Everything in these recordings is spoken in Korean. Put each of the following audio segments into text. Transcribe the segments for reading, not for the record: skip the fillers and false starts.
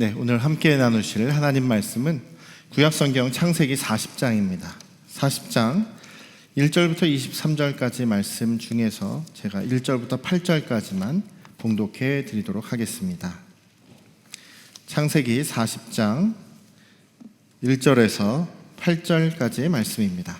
네, 오늘 함께 나누실 하나님 말씀은 구약성경 창세기 40장입니다. 40장 1절부터 23절까지 말씀 중에서 제가 1절부터 8절까지만 봉독해 드리도록 하겠습니다. 창세기 40장 1절에서 8절까지의 말씀입니다.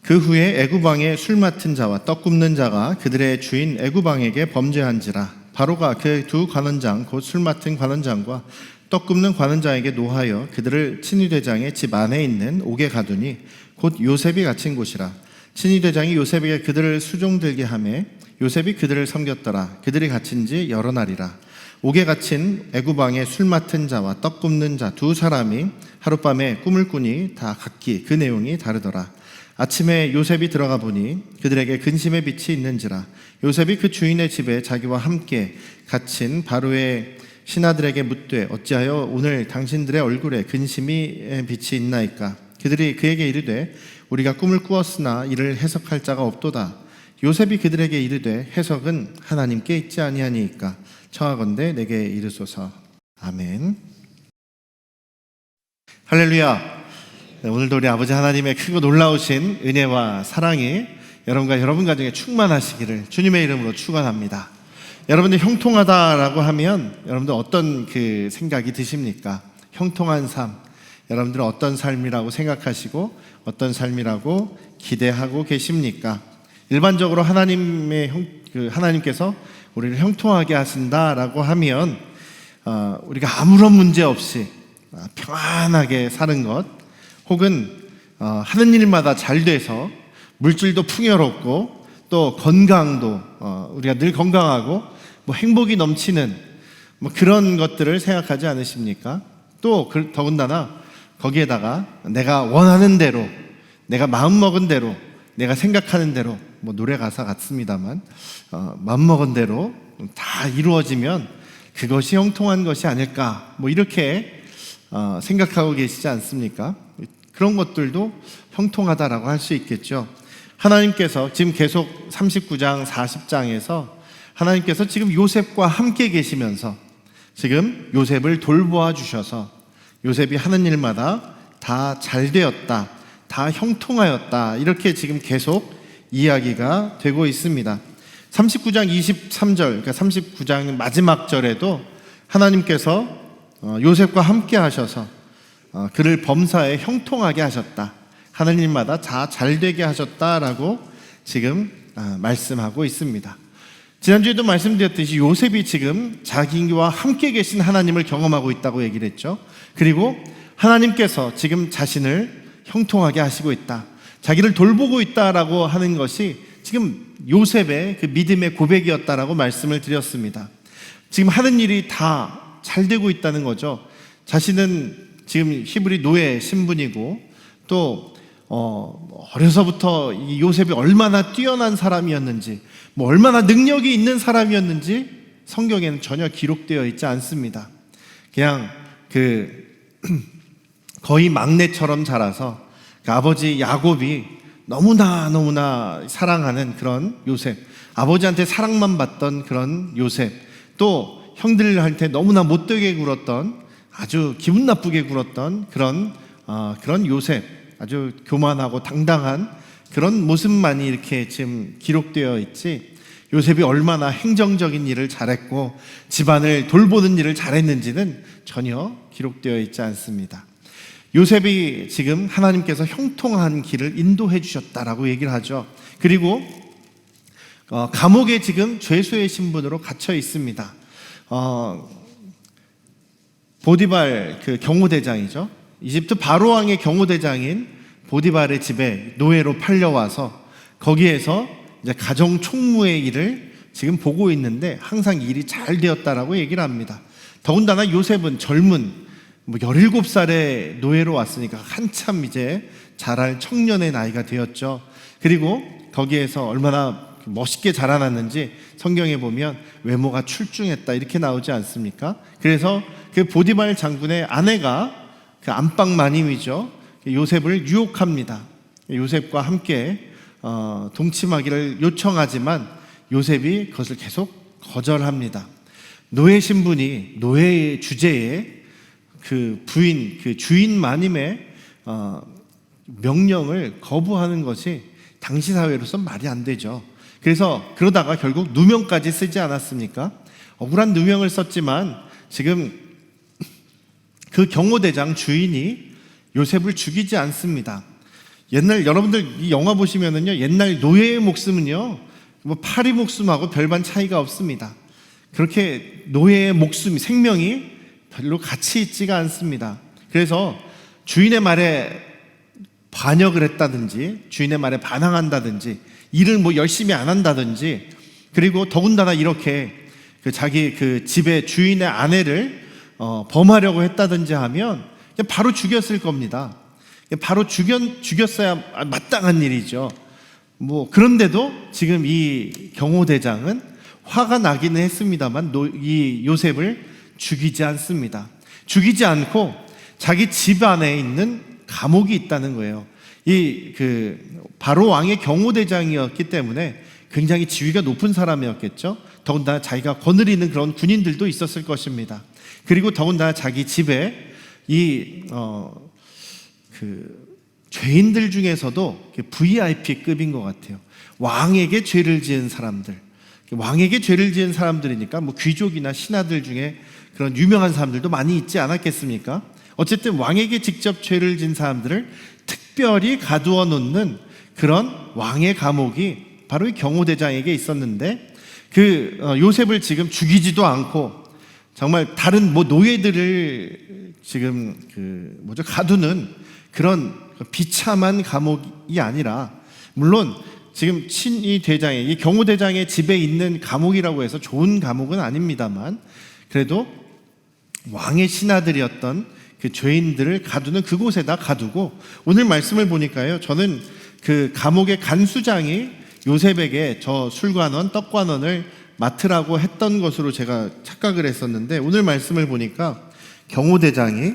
그 후에 애굽 왕의 술 맡은 자와 떡 굽는 자가 그들의 주인 애굽 왕에게 범죄한지라. 바로가 그 두 관원장 곧 술 맡은 관원장과 떡 굽는 관원장에게 노하여 그들을 친위대장의 집 안에 있는 옥에 가두니 곧 요셉이 갇힌 곳이라. 친위대장이 요셉에게 그들을 수종들게 하매 요셉이 그들을 섬겼더라. 그들이 갇힌 지 여러 날이라. 옥에 갇힌 애굽 왕의 술 맡은 자와 떡 굽는 자 두 사람이 하룻밤에 꿈을 꾸니 다 각기 그 내용이 다르더라. 아침에 요셉이 들어가 보니 그들에게 근심의 빛이 있는지라. 요셉이 그 주인의 집에 자기와 함께 갇힌 바로의 신하들에게 묻되 어찌하여 오늘 당신들의 얼굴에 근심의 빛이 있나이까. 그들이 그에게 이르되 우리가 꿈을 꾸었으나 이를 해석할 자가 없도다. 요셉이 그들에게 이르되 해석은 하나님께 있지 아니하니이까. 청하건대 내게 이르소서. 아멘. 할렐루야. 오늘도 우리 아버지 하나님의 크고 놀라우신 은혜와 사랑이 여러분과 여러분 가정에 충만하시기를 주님의 이름으로 축원합니다. 여러분들 형통하다라고 하면 여러분들 어떤 그 생각이 드십니까? 형통한 삶, 여러분들은 어떤 삶이라고 생각하시고 어떤 삶이라고 기대하고 계십니까? 일반적으로 하나님께서 우리를 형통하게 하신다라고 하면 우리가 아무런 문제 없이 평안하게 사는 것, 혹은 하는 일마다 잘 돼서 물질도 풍요롭고 또 건강도 우리가 늘 건강하고 뭐 행복이 넘치는 뭐 그런 것들을 생각하지 않으십니까? 또 더군다나 거기에다가 내가 원하는 대로, 내가 마음먹은 대로, 내가 생각하는 대로, 뭐 노래 가사 같습니다만 마음먹은 대로 다 이루어지면 그것이 형통한 것이 아닐까, 뭐 이렇게 생각하고 계시지 않습니까? 그런 것들도 형통하다라고 할 수 있겠죠. 하나님께서 지금 계속 39장 40장에서 하나님께서 지금 요셉과 함께 계시면서 지금 요셉을 돌보아 주셔서 요셉이 하는 일마다 다 잘 되었다, 다 형통하였다, 이렇게 지금 계속 이야기가 되고 있습니다. 39장 23절, 그러니까 39장 마지막 절에도 하나님께서 요셉과 함께 하셔서 그를 범사에 형통하게 하셨다, 하는 일마다 다 잘되게 하셨다라고 지금 말씀하고 있습니다. 지난주에도 말씀드렸듯이 요셉이 지금 자기와 함께 계신 하나님을 경험하고 있다고 얘기를 했죠. 그리고 하나님께서 지금 자신을 형통하게 하시고 있다, 자기를 돌보고 있다라고 하는 것이 지금 요셉의 그 믿음의 고백이었다라고 말씀을 드렸습니다. 지금 하는 일이 다 잘 되고 있다는 거죠. 자신은 지금 히브리 노예 신분이고 또 어려서부터 이 요셉이 얼마나 뛰어난 사람이었는지, 뭐 얼마나 능력이 있는 사람이었는지 성경에는 전혀 기록되어 있지 않습니다. 그냥 거의 막내처럼 자라서 그 아버지 야곱이 너무나 사랑하는 그런 요셉, 아버지한테 사랑만 받던 그런 요셉, 또 형들한테 너무나 못되게 굴었던, 아주 기분 나쁘게 굴었던 그런 요셉, 아주 교만하고 당당한 그런 모습만이 이렇게 지금 기록되어 있지, 요셉이 얼마나 행정적인 일을 잘했고 집안을 돌보는 일을 잘했는지는 전혀 기록되어 있지 않습니다. 요셉이 지금 하나님께서 형통한 길을 인도해 주셨다라고 얘기를 하죠. 그리고 감옥에 지금 죄수의 신분으로 갇혀 있습니다. 보디발 그 경호대장이죠. 이집트 바로 왕의 경호대장인 보디발의 집에 노예로 팔려와서 거기에서 이제 가정 총무의 일을 지금 보고 있는데 항상 일이 잘 되었다라고 얘기를 합니다. 더군다나 요셉은 젊은 17살의 노예로 왔으니까 한참 이제 자랄 청년의 나이가 되었죠. 그리고 거기에서 얼마나 멋있게 자라났는지 성경에 보면 외모가 출중했다 이렇게 나오지 않습니까? 그래서 그 보디발 장군의 아내가 그 안방 마님이죠. 요셉을 유혹합니다. 요셉과 함께 동침하기를 요청하지만 요셉이 그것을 계속 거절합니다. 노예 신분이 노예의 주제에 그 부인, 그 주인 마님의 명령을 거부하는 것이 당시 사회로서 말이 안 되죠. 그래서 그러다가 결국 누명까지 쓰지 않았습니까? 억울한 누명을 썼지만 지금 그 경호대장 주인이 요셉을 죽이지 않습니다. 옛날 여러분들 이 영화 보시면은요, 옛날 노예의 목숨은요, 뭐 파리 목숨하고 별반 차이가 없습니다. 그렇게 노예의 목숨이, 생명이 별로 가치 있지가 않습니다. 그래서 주인의 말에 반역을 했다든지, 주인의 말에 반항한다든지, 일을 뭐 열심히 안 한다든지, 그리고 더군다나 이렇게 자기 그 집의 주인의 아내를 범하려고 했다든지 하면 그냥 바로 죽였을 겁니다. 바로 죽였어야 마땅한 일이죠. 뭐 그런데도 지금 이 경호대장은 화가 나기는 했습니다만 이 요셉을 죽이지 않습니다. 죽이지 않고 자기 집 안에 있는 감옥이 있다는 거예요. 이 바로 왕의 경호대장이었기 때문에 굉장히 지위가 높은 사람이었겠죠. 더군다나 자기가 거느리는 그런 군인들도 있었을 것입니다. 그리고 더군다나 자기 집에 죄인들 중에서도 VIP급인 것 같아요. 왕에게 죄를 지은 사람들, 왕에게 죄를 지은 사람들이니까 뭐 귀족이나 신하들 중에 그런 유명한 사람들도 많이 있지 않았겠습니까? 어쨌든 왕에게 직접 죄를 지은 사람들을 특별히 가두어 놓는 그런 왕의 감옥이 바로 이 경호대장에게 있었는데 요셉을 지금 죽이지도 않고 정말 다른 뭐 노예들을 지금 가두는 그런 비참한 감옥이 아니라, 물론 지금 친위 대장의, 이 경호대장의 집에 있는 감옥이라고 해서 좋은 감옥은 아닙니다만 그래도 왕의 신하들이었던 그 죄인들을 가두는 그곳에다 가두고, 오늘 말씀을 보니까요, 저는 그 감옥의 간수장이 요셉에게 저 술관원, 떡관원을 맡으라고 했던 것으로 제가 착각을 했었는데, 오늘 말씀을 보니까 경호대장이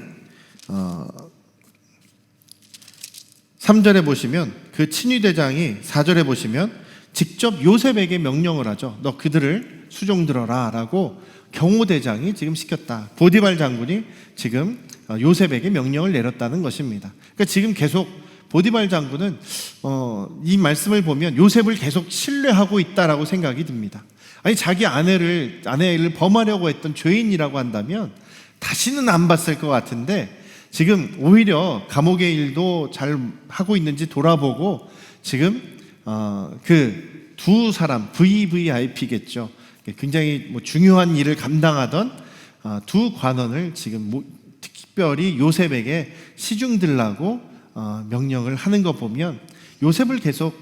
3절에 보시면, 그 친위대장이 4절에 보시면 직접 요셉에게 명령을 하죠. 너 그들을 수종 들어라 라고 경호대장이 지금 시켰다. 보디발 장군이 지금 요셉에게 명령을 내렸다는 것입니다. 그러니까 지금 계속 보디발 장군은 이 말씀을 보면 요셉을 계속 신뢰하고 있다라고 생각이 듭니다. 아니, 자기 아내를 범하려고 했던 죄인이라고 한다면 다시는 안 봤을 것 같은데, 지금 오히려 감옥의 일도 잘 하고 있는지 돌아보고 지금 그 두 사람, VVIP겠죠. 굉장히 뭐 중요한 일을 감당하던 두 관원을 지금 특별히 요셉에게 시중 들라고 명령을 하는 거 보면 요셉을 계속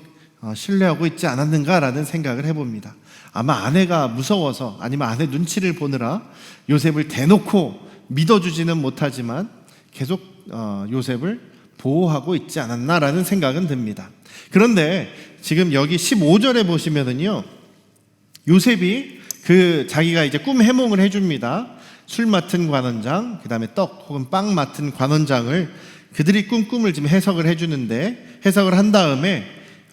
신뢰하고 있지 않았는가라는 생각을 해봅니다. 아마 아내가 무서워서, 아니면 아내 눈치를 보느라 요셉을 대놓고 믿어주지는 못하지만 계속 요셉을 보호하고 있지 않았나라는 생각은 듭니다. 그런데 지금 여기 15절에 보시면은요, 요셉이 자기가 이제 꿈 해몽을 해줍니다. 술 맡은 관원장, 그 다음에 떡 혹은 빵 맡은 관원장을 그들이 꿈을 지금 해석을 해주는데, 해석을 한 다음에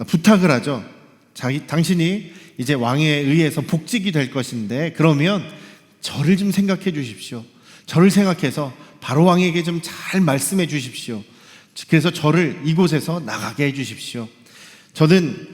부탁을 하죠. 당신이 이제 왕에 의해서 복직이 될 것인데, 그러면 저를 좀 생각해 주십시오. 저를 생각해서 바로 왕에게 좀 잘 말씀해 주십시오. 그래서 저를 이곳에서 나가게 해 주십시오. 저는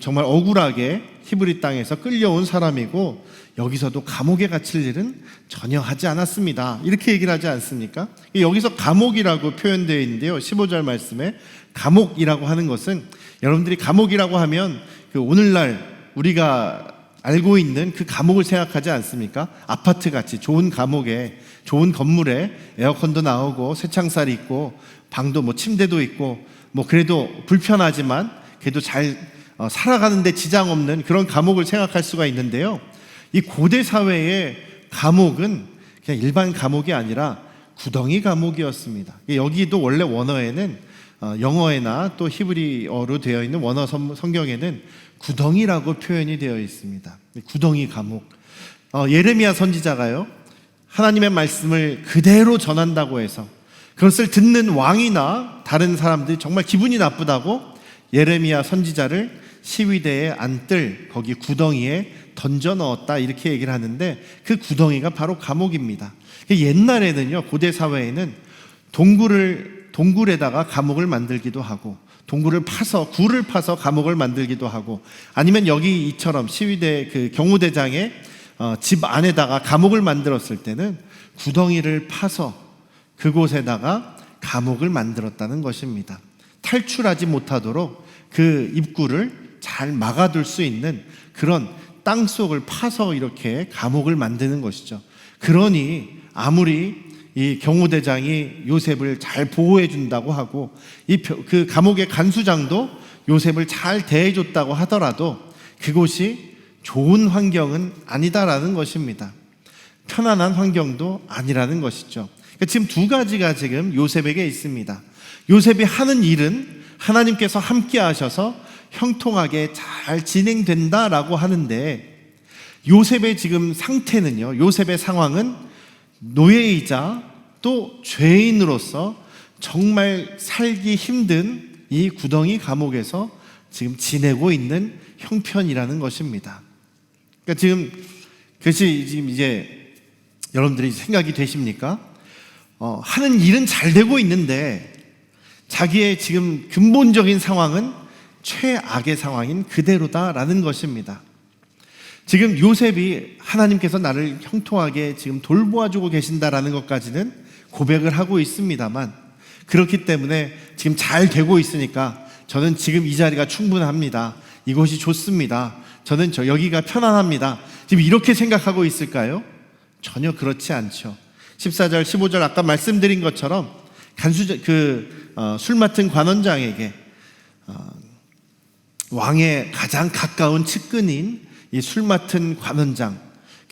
정말 억울하게 히브리 땅에서 끌려온 사람이고 여기서도 감옥에 갇힐 일은 전혀 하지 않았습니다. 이렇게 얘기를 하지 않습니까? 여기서 감옥이라고 표현되어 있는데요, 15절 말씀에 감옥이라고 하는 것은, 여러분들이 감옥이라고 하면 오늘날 우리가 알고 있는 그 감옥을 생각하지 않습니까? 아파트같이 좋은 감옥에, 좋은 건물에 에어컨도 나오고 쇠창살이 있고 방도 뭐 침대도 있고 뭐 그래도 불편하지만 그래도 잘 살아가는데 지장 없는 그런 감옥을 생각할 수가 있는데요, 이 고대 사회의 감옥은 그냥 일반 감옥이 아니라 구덩이 감옥이었습니다. 여기도 원래 원어에는 영어에나 또 히브리어로 되어 있는 원어 성경에는 구덩이라고 표현이 되어 있습니다. 구덩이 감옥. 예레미야 선지자가요, 하나님의 말씀을 그대로 전한다고 해서 그것을 듣는 왕이나 다른 사람들이 정말 기분이 나쁘다고 예레미야 선지자를 시위대에 앉들 거기 구덩이에 던져 넣었다, 이렇게 얘기를 하는데, 그 구덩이가 바로 감옥입니다. 옛날에는요, 고대 사회에는 동굴에다가 감옥을 만들기도 하고, 동굴을 파서, 굴을 파서 감옥을 만들기도 하고, 아니면 여기 이처럼 시위대 그 경호대장의 집 안에다가 감옥을 만들었을 때는 구덩이를 파서 그곳에다가 감옥을 만들었다는 것입니다. 탈출하지 못하도록 그 입구를 잘 막아둘 수 있는 그런 땅 속을 파서 이렇게 감옥을 만드는 것이죠. 그러니 아무리 이 경호대장이 요셉을 잘 보호해 준다고 하고, 그 감옥의 간수장도 요셉을 잘 대해줬다고 하더라도 그곳이 좋은 환경은 아니다라는 것입니다. 편안한 환경도 아니라는 것이죠. 그러니까 지금 두 가지가 지금 요셉에게 있습니다. 요셉이 하는 일은 하나님께서 함께 하셔서 형통하게 잘 진행된다라고 하는데, 요셉의 지금 상태는요, 요셉의 상황은 노예이자 또 죄인으로서 정말 살기 힘든 이 구덩이 감옥에서 지금 지내고 있는 형편이라는 것입니다. 그러니까 지금 그것이 지금 이제 여러분들이 생각이 되십니까? 하는 일은 잘 되고 있는데 자기의 지금 근본적인 상황은 최악의 상황인 그대로다라는 것입니다. 지금 요셉이 하나님께서 나를 형통하게 지금 돌보아주고 계신다라는 것까지는 고백을 하고 있습니다만, 그렇기 때문에 지금 잘 되고 있으니까 저는 지금 이 자리가 충분합니다, 이곳이 좋습니다, 저는 여기가 편안합니다, 지금 이렇게 생각하고 있을까요? 전혀 그렇지 않죠. 14절 15절 아까 말씀드린 것처럼 술 맡은 관원장에게 왕의 가장 가까운 측근인 이 술 맡은 관원장,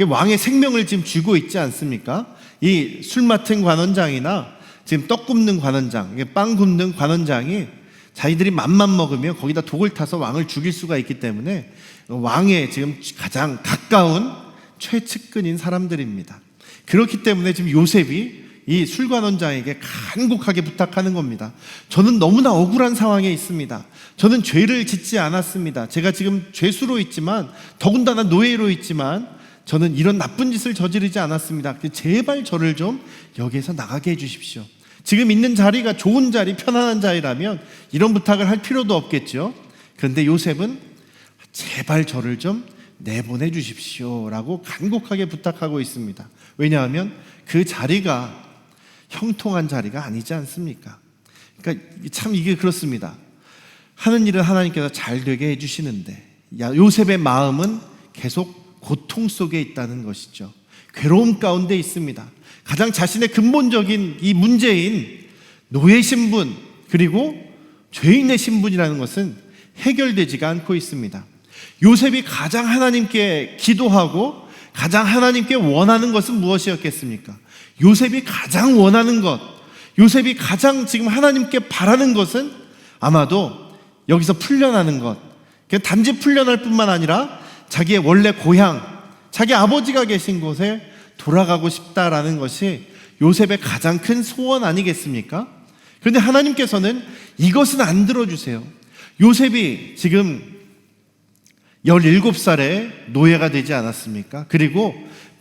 왕의 생명을 지금 쥐고 있지 않습니까? 이 술 맡은 관원장이나 지금 떡 굽는 관원장, 빵 굽는 관원장이 자기들이 맘만 먹으면 거기다 독을 타서 왕을 죽일 수가 있기 때문에 왕의 지금 가장 가까운 최측근인 사람들입니다. 그렇기 때문에 지금 요셉이 이 술관원장에게 간곡하게 부탁하는 겁니다. 저는 너무나 억울한 상황에 있습니다. 저는 죄를 짓지 않았습니다. 제가 지금 죄수로 있지만, 더군다나 노예로 있지만 저는 이런 나쁜 짓을 저지르지 않았습니다. 제발 저를 좀 여기에서 나가게 해주십시오. 지금 있는 자리가 좋은 자리, 편안한 자리라면 이런 부탁을 할 필요도 없겠죠. 그런데 요셉은 제발 저를 좀 내보내 주십시오 라고 간곡하게 부탁하고 있습니다. 왜냐하면 그 자리가 형통한 자리가 아니지 않습니까? 그러니까 참 이게 그렇습니다. 하는 일은 하나님께서 잘 되게 해주시는데 요셉의 마음은 계속 고통 속에 있다는 것이죠. 괴로움 가운데 있습니다. 가장 자신의 근본적인 이 문제인 노예 신분, 그리고 죄인의 신분이라는 것은 해결되지가 않고 있습니다. 요셉이 가장 하나님께 기도하고 가장 하나님께 원하는 것은 무엇이었겠습니까? 요셉이 가장 원하는 것, 요셉이 가장 지금 하나님께 바라는 것은 아마도 여기서 풀려나는 것, 단지 풀려날 뿐만 아니라 자기의 원래 고향, 자기 아버지가 계신 곳에 돌아가고 싶다라는 것이 요셉의 가장 큰 소원 아니겠습니까? 그런데 하나님께서는 이것은 안 들어주세요. 요셉이 지금 17살에 노예가 되지 않았습니까? 그리고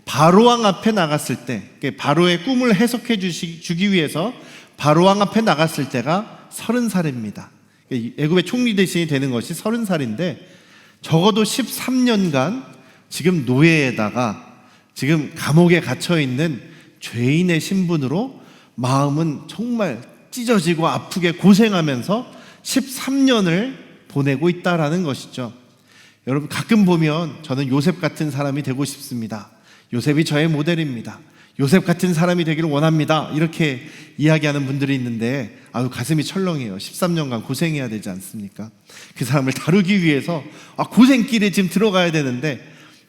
바로왕 앞에 나갔을 때, 바로의 꿈을 해석해 주기 위해서 바로왕 앞에 나갔을 때가 30살입니다. 애굽의 총리 대신이 되는 것이 30살인데 적어도 13년간 지금 노예에다가 지금 감옥에 갇혀 있는 죄인의 신분으로 마음은 정말 찢어지고 아프게 고생하면서 13년을 보내고 있다라는 것이죠. 여러분, 가끔 보면 저는 요셉 같은 사람이 되고 싶습니다. 요셉이 저의 모델입니다. 요셉 같은 사람이 되기를 원합니다. 이렇게 이야기하는 분들이 있는데 아유, 가슴이 철렁해요. 13년간 고생해야 되지 않습니까? 그 사람을 다루기 위해서 고생길에 지금 들어가야 되는데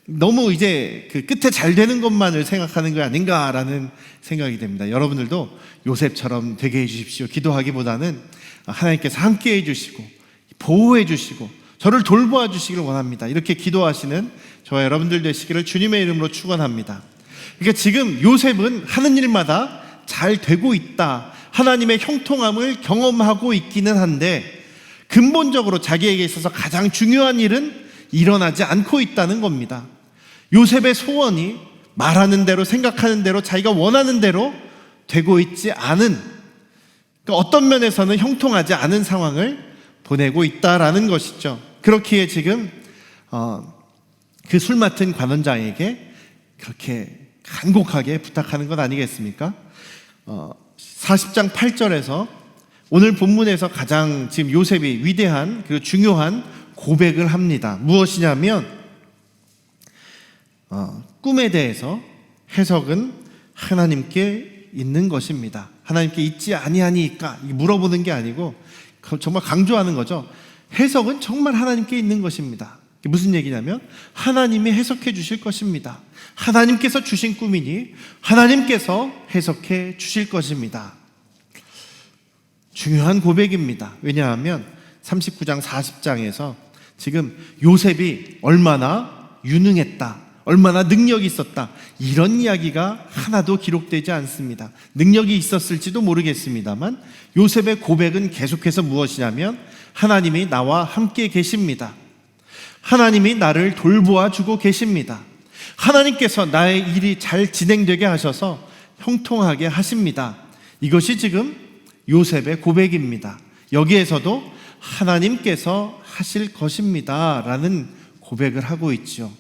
너무 이제 그 끝에 잘 되는 것만을 생각하는 거 아닌가라는 생각이 됩니다. 여러분들도 요셉처럼 되게 해주십시오. 기도하기보다는 하나님께서 함께 해주시고 보호해 주시고 저를 돌보아 주시기를 원합니다. 이렇게 기도하시는 저와 여러분들 되시기를 주님의 이름으로 축원합니다. 그러니까 지금 요셉은 하는 일마다 잘 되고 있다 하나님의 형통함을 경험하고 있기는 한데 근본적으로 자기에게 있어서 가장 중요한 일은 일어나지 않고 있다는 겁니다. 요셉의 소원이 말하는 대로, 생각하는 대로, 자기가 원하는 대로 되고 있지 않은, 그러니까 어떤 면에서는 형통하지 않은 상황을 보내고 있다라는 것이죠. 그렇기에 지금 그 술 맡은 관원장에게 그렇게 간곡하게 부탁하는 것 아니겠습니까? 40장 8절에서 오늘 본문에서 가장 지금 요셉이 위대한 그리고 중요한 고백을 합니다. 무엇이냐면 꿈에 대해서 해석은 하나님께 있는 것입니다. 하나님께 있지 아니하니까 물어보는 게 아니고 정말 강조하는 거죠. 해석은 정말 하나님께 있는 것입니다. 무슨 얘기냐면 하나님이 해석해 주실 것입니다. 하나님께서 주신 꿈이니 하나님께서 해석해 주실 것입니다. 중요한 고백입니다. 왜냐하면 39장 40장에서 지금 요셉이 얼마나 유능했다, 얼마나 능력이 있었다, 이런 이야기가 하나도 기록되지 않습니다. 능력이 있었을지도 모르겠습니다만 요셉의 고백은 계속해서 무엇이냐면 하나님이 나와 함께 계십니다. 하나님이 나를 돌보아 주고 계십니다. 하나님께서 나의 일이 잘 진행되게 하셔서 형통하게 하십니다. 이것이 지금 요셉의 고백입니다. 여기에서도 하나님께서 하실 것입니다 라는 고백을 하고 있죠.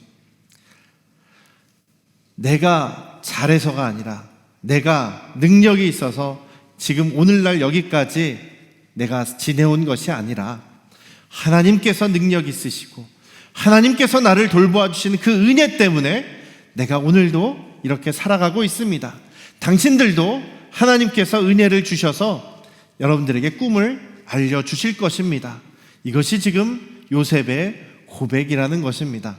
내가 잘해서가 아니라, 내가 능력이 있어서 지금 오늘날 여기까지 내가 지내온 것이 아니라 하나님께서 능력 있으시고 하나님께서 나를 돌보아 주시는 그 은혜 때문에 내가 오늘도 이렇게 살아가고 있습니다. 당신들도 하나님께서 은혜를 주셔서 여러분들에게 꿈을 알려주실 것입니다. 이것이 지금 요셉의 고백이라는 것입니다.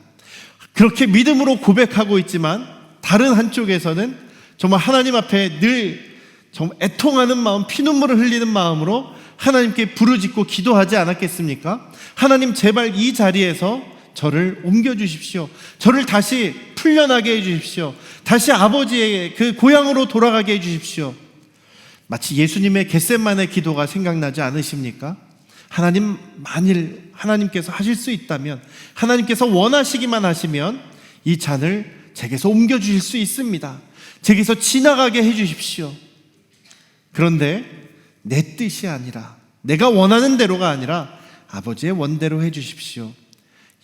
그렇게 믿음으로 고백하고 있지만 다른 한쪽에서는 정말 하나님 앞에 늘 정말 애통하는 마음, 피눈물을 흘리는 마음으로 하나님께 부르짖고 기도하지 않았겠습니까? 하나님 제발 이 자리에서 저를 옮겨주십시오. 저를 다시 풀려나게 해주십시오. 다시 아버지의 그 고향으로 돌아가게 해주십시오. 마치 예수님의 겟세마네 기도가 생각나지 않으십니까? 하나님, 만일 하나님께서 하실 수 있다면, 하나님께서 원하시기만 하시면 이 잔을 제게서 옮겨주실 수 있습니다. 제게서 지나가게 해주십시오. 그런데 내 뜻이 아니라, 내가 원하는 대로가 아니라 아버지의 원대로 해주십시오.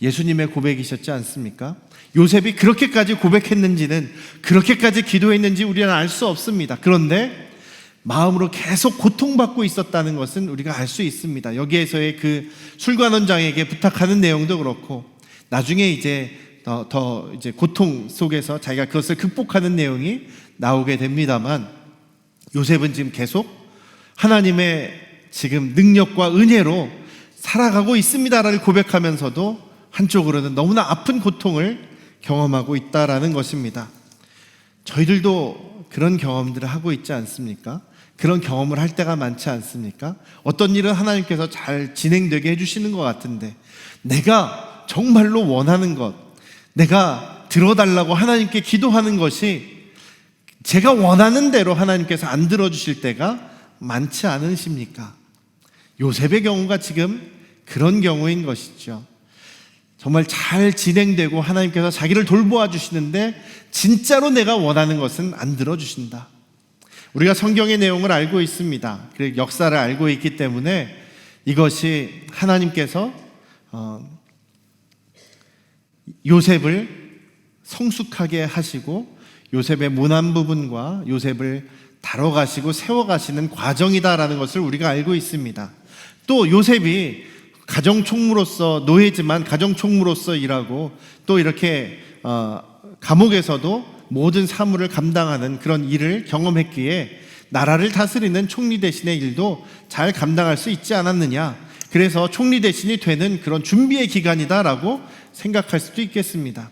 예수님의 고백이셨지 않습니까? 요셉이 그렇게까지 고백했는지는, 그렇게까지 기도했는지 우리는 알 수 없습니다. 그런데 마음으로 계속 고통받고 있었다는 것은 우리가 알 수 있습니다. 여기에서의 그 술관원장에게 부탁하는 내용도 그렇고, 나중에 이제 더 이제 고통 속에서 자기가 그것을 극복하는 내용이 나오게 됩니다만, 요셉은 지금 계속 하나님의 지금 능력과 은혜로 살아가고 있습니다라를 고백하면서도 한쪽으로는 너무나 아픈 고통을 경험하고 있다라는 것입니다. 저희들도 그런 경험들을 하고 있지 않습니까? 그런 경험을 할 때가 많지 않습니까? 어떤 일은 하나님께서 잘 진행되게 해주시는 것 같은데 내가 정말로 원하는 것, 내가 들어달라고 하나님께 기도하는 것이 제가 원하는 대로 하나님께서 안 들어주실 때가 많지 않으십니까? 요셉의 경우가 지금 그런 경우인 것이죠. 정말 잘 진행되고 하나님께서 자기를 돌보아 주시는데 진짜로 내가 원하는 것은 안 들어주신다. 우리가 성경의 내용을 알고 있습니다. 그리고 역사를 알고 있기 때문에 이것이 하나님께서 요셉을 성숙하게 하시고 요셉의 모난 부분과 요셉을 다뤄가시고 세워가시는 과정이다라는 것을 우리가 알고 있습니다. 또 요셉이 가정총무로서, 노예지만 가정총무로서 일하고 또 이렇게 감옥에서도 모든 사무를 감당하는 그런 일을 경험했기에 나라를 다스리는 총리 대신의 일도 잘 감당할 수 있지 않았느냐, 그래서 총리 대신이 되는 그런 준비의 기간이다라고 생각할 수도 있겠습니다.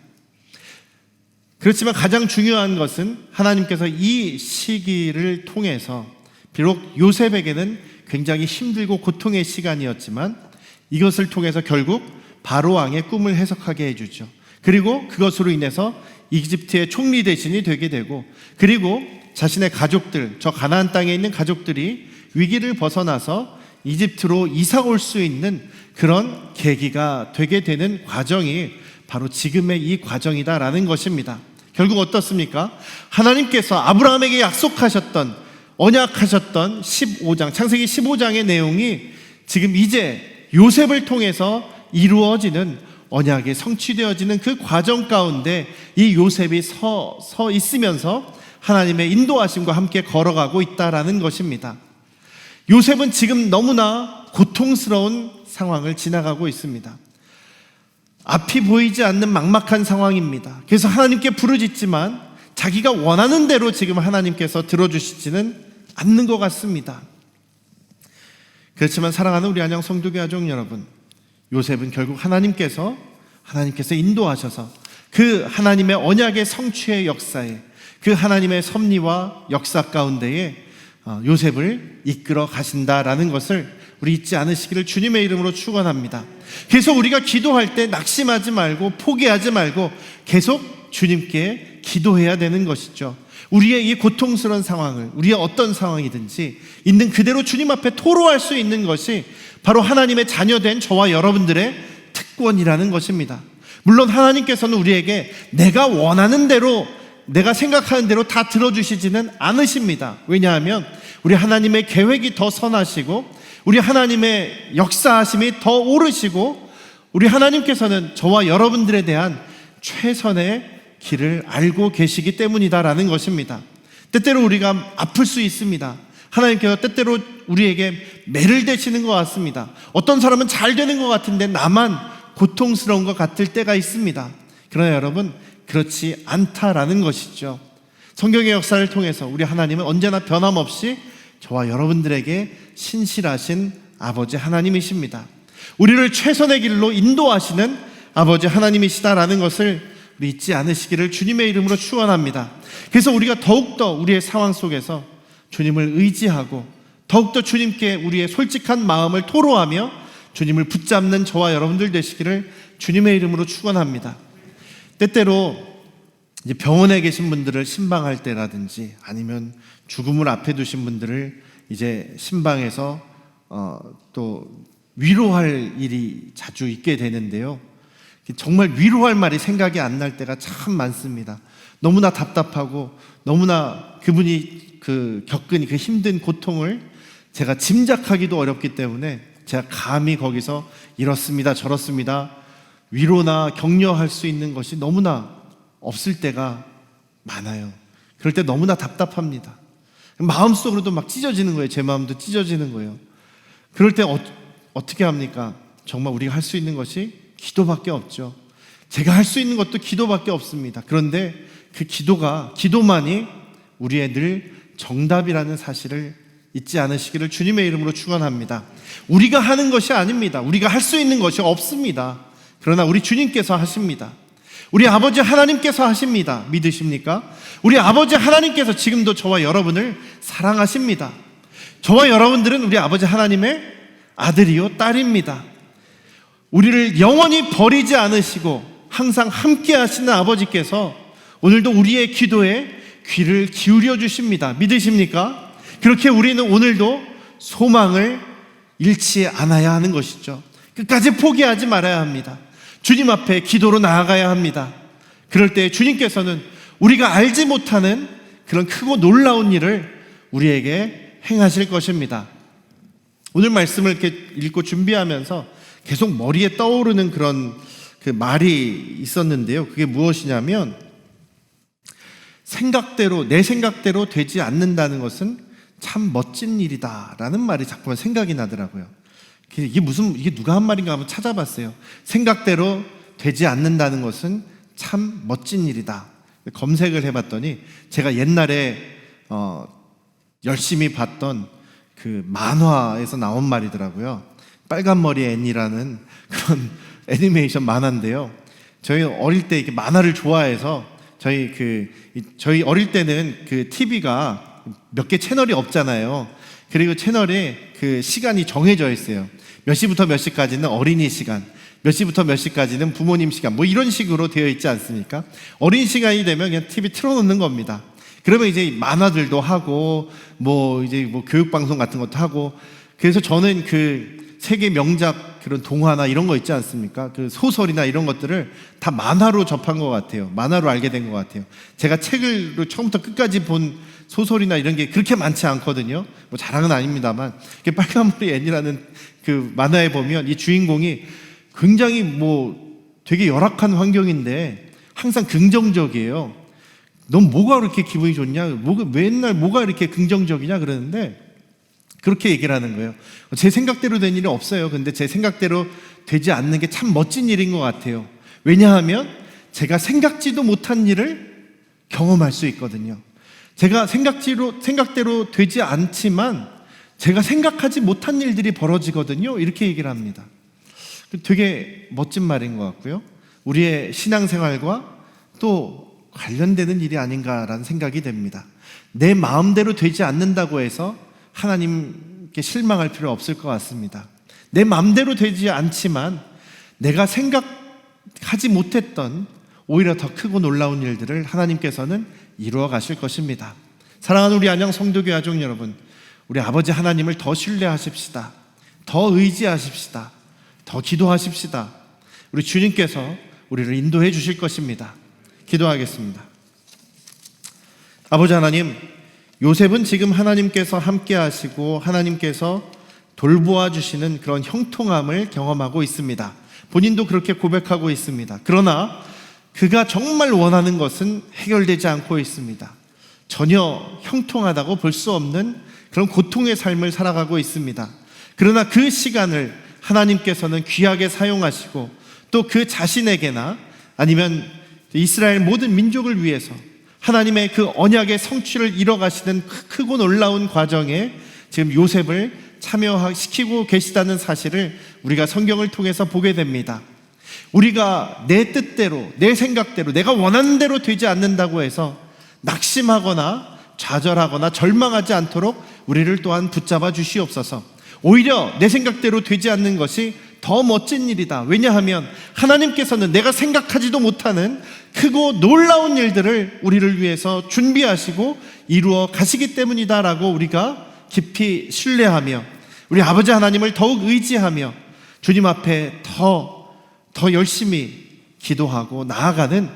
그렇지만 가장 중요한 것은 하나님께서 이 시기를 통해서 비록 요셉에게는 굉장히 힘들고 고통의 시간이었지만 이것을 통해서 결국 바로 왕의 꿈을 해석하게 해주죠. 그리고 그것으로 인해서 이집트의 총리 대신이 되게 되고, 그리고 자신의 가족들, 저 가나안 땅에 있는 가족들이 위기를 벗어나서 이집트로 이사 올 수 있는 그런 계기가 되게 되는 과정이 바로 지금의 이 과정이다라는 것입니다. 결국 어떻습니까? 하나님께서 아브라함에게 약속하셨던, 언약하셨던 15장, 창세기 15장의 내용이 지금 이제 요셉을 통해서 이루어지는, 언약이 성취되어지는 그 과정 가운데 이 요셉이 서 있으면서 하나님의 인도하심과 함께 걸어가고 있다라는 것입니다. 요셉은 지금 너무나 고통스러운 상황을 지나가고 있습니다. 앞이 보이지 않는 막막한 상황입니다. 그래서 하나님께 부르짖지만 자기가 원하는 대로 지금 하나님께서 들어주시지는 않는 것 같습니다. 그렇지만 사랑하는 우리 안양 성도교 가족 여러분, 요셉은 결국 하나님께서 인도하셔서 그 하나님의 언약의 성취의 역사에, 그 하나님의 섭리와 역사 가운데에 요셉을 이끌어 가신다라는 것을 우리 잊지 않으시기를 주님의 이름으로 축원합니다. 그래서 우리가 기도할 때 낙심하지 말고 포기하지 말고 계속 주님께 기도해야 되는 것이죠. 우리의 이 고통스러운 상황을, 우리의 어떤 상황이든지 있는 그대로 주님 앞에 토로할 수 있는 것이 바로 하나님의 자녀된 저와 여러분들의 특권이라는 것입니다. 물론 하나님께서는 우리에게 내가 원하는 대로, 내가 생각하는 대로 다 들어주시지는 않으십니다. 왜냐하면 우리 하나님의 계획이 더 선하시고 우리 하나님의 역사하심이 더 오르시고 우리 하나님께서는 저와 여러분들에 대한 최선의 길을 알고 계시기 때문이다라는 것입니다. 때때로 우리가 아플 수 있습니다. 하나님께서 때때로 우리에게 매를 대시는 것 같습니다. 어떤 사람은 잘 되는 것 같은데 나만 고통스러운 것 같을 때가 있습니다. 그러나 여러분, 그렇지 않다라는 것이죠. 성경의 역사를 통해서 우리 하나님은 언제나 변함없이 저와 여러분들에게 신실하신 아버지 하나님이십니다. 우리를 최선의 길로 인도하시는 아버지 하나님이시다라는 것을 잊지 않으시기를 주님의 이름으로 축원합니다. 그래서 우리가 더욱더 우리의 상황 속에서 주님을 의지하고 더욱더 주님께 우리의 솔직한 마음을 토로하며 주님을 붙잡는 저와 여러분들 되시기를 주님의 이름으로 축원합니다. 때때로 이제 병원에 계신 분들을 신방할 때라든지 아니면 죽음을 앞에 두신 분들을 이제 신방에서 또 위로할 일이 자주 있게 되는데요. 정말 위로할 말이 생각이 안 날 때가 참 많습니다. 너무나 답답하고 너무나 그분이 겪은 그 힘든 고통을 제가 짐작하기도 어렵기 때문에 제가 감히 거기서 이렇습니다, 저렇습니다, 위로나 격려할 수 있는 것이 너무나 없을 때가 많아요. 그럴 때 너무나 답답합니다. 마음속으로도 막 찢어지는 거예요. 제 마음도 찢어지는 거예요. 그럴 때 어떻게 합니까? 정말 우리가 할 수 있는 것이 기도밖에 없죠. 제가 할 수 있는 것도 기도밖에 없습니다. 그런데 그 기도만이 우리의 늘 정답이라는 사실을 잊지 않으시기를 주님의 이름으로 축원합니다. 우리가 하는 것이 아닙니다. 우리가 할 수 있는 것이 없습니다. 그러나 우리 주님께서 하십니다. 우리 아버지 하나님께서 하십니다. 믿으십니까? 우리 아버지 하나님께서 지금도 저와 여러분을 사랑하십니다. 저와 여러분들은 우리 아버지 하나님의 아들이요 딸입니다. 우리를 영원히 버리지 않으시고 항상 함께 하시는 아버지께서 오늘도 우리의 기도에 귀를 기울여 주십니다. 믿으십니까? 그렇게 우리는 오늘도 소망을 잃지 않아야 하는 것이죠. 끝까지 포기하지 말아야 합니다. 주님 앞에 기도로 나아가야 합니다. 그럴 때 주님께서는 우리가 알지 못하는 그런 크고 놀라운 일을 우리에게 행하실 것입니다. 오늘 말씀을 이렇게 읽고 준비하면서 계속 머리에 떠오르는 그런 그 말이 있었는데요. 그게 무엇이냐면 내 생각대로 되지 않는다는 것은 참 멋진 일이다라는 말이 자꾸만 생각이 나더라고요. 이게 누가 한 말인가 한번 찾아봤어요. 생각대로 되지 않는다는 것은 참 멋진 일이다. 검색을 해봤더니 제가 옛날에 열심히 봤던 그 만화에서 나온 말이더라고요. 빨간머리 애니라는 그런 애니메이션 만화인데요. 저희 어릴 때 이렇게 만화를 좋아해서 저희 어릴 때는 그 TV가 몇 개 채널이 없잖아요. 그리고 채널에 그 시간이 정해져 있어요. 몇 시부터 몇 시까지는 어린이 시간, 몇 시부터 몇 시까지는 부모님 시간, 뭐 이런 식으로 되어 있지 않습니까? 어린 시간이 되면 그냥 TV 틀어놓는 겁니다. 그러면 이제 만화들도 하고 이제 교육 방송 같은 것도 하고, 그래서 저는 그 세계 명작 그런 동화나 이런 거 있지 않습니까? 그 소설이나 이런 것들을 다 만화로 접한 것 같아요. 만화로 알게 된 것 같아요. 제가 책을 처음부터 끝까지 본 소설이나 이런 게 그렇게 많지 않거든요. 뭐 자랑은 아닙니다만, 빨간머리 앤이라는 그 만화에 보면 이 주인공이 굉장히 되게 열악한 환경인데 항상 긍정적이에요. 넌 뭐가 그렇게 기분이 좋냐? 맨날 뭐가 이렇게 긍정적이냐? 그러는데 그렇게 얘기를 하는 거예요. 제 생각대로 된 일은 없어요. 근데 제 생각대로 되지 않는 게 참 멋진 일인 것 같아요. 왜냐하면 제가 생각지도 못한 일을 경험할 수 있거든요. 제가 생각대로 되지 않지만 제가 생각하지 못한 일들이 벌어지거든요. 이렇게 얘기를 합니다. 되게 멋진 말인 것 같고요. 우리의 신앙생활과 또 관련되는 일이 아닌가라는 생각이 됩니다. 내 마음대로 되지 않는다고 해서 하나님께 실망할 필요 없을 것 같습니다. 내 마음대로 되지 않지만 내가 생각하지 못했던 오히려 더 크고 놀라운 일들을 하나님께서는 이루어 가실 것입니다. 사랑하는 우리 안양 성도교회 가족 여러분, 우리 아버지 하나님을 더 신뢰하십시다. 더 의지하십시다. 더 기도하십시다. 우리 주님께서 우리를 인도해 주실 것입니다. 기도하겠습니다. 아버지 하나님, 요셉은 지금 하나님께서 함께 하시고 하나님께서 돌보아 주시는 그런 형통함을 경험하고 있습니다. 본인도 그렇게 고백하고 있습니다. 그러나 그가 정말 원하는 것은 해결되지 않고 있습니다. 전혀 형통하다고 볼 수 없는 그런 고통의 삶을 살아가고 있습니다. 그러나 그 시간을 하나님께서는 귀하게 사용하시고 또 그 자신에게나 아니면 이스라엘 모든 민족을 위해서 하나님의 그 언약의 성취를 이뤄가시는 크고 놀라운 과정에 지금 요셉을 참여시키고 계시다는 사실을 우리가 성경을 통해서 보게 됩니다. 우리가 내 뜻대로, 내 생각대로, 내가 원하는 대로 되지 않는다고 해서 낙심하거나 좌절하거나 절망하지 않도록 우리를 또한 붙잡아 주시옵소서. 오히려 내 생각대로 되지 않는 것이 더 멋진 일이다. 왜냐하면 하나님께서는 내가 생각하지도 못하는 크고 놀라운 일들을 우리를 위해서 준비하시고 이루어 가시기 때문이다 라고 우리가 깊이 신뢰하며 우리 아버지 하나님을 더욱 의지하며 주님 앞에 더 열심히 기도하고 나아가는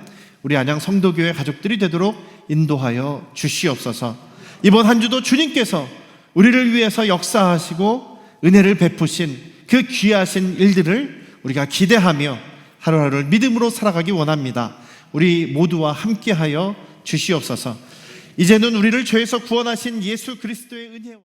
우리 안양 성도교회 가족들이 되도록 인도하여 주시옵소서. 이번 한 주도 주님께서 우리를 위해서 역사하시고 은혜를 베푸신 그 귀하신 일들을 우리가 기대하며 하루하루를 믿음으로 살아가기 원합니다. 우리 모두와 함께하여 주시옵소서. 이제는 우리를 죄에서 구원하신 예수 그리스도의 은혜와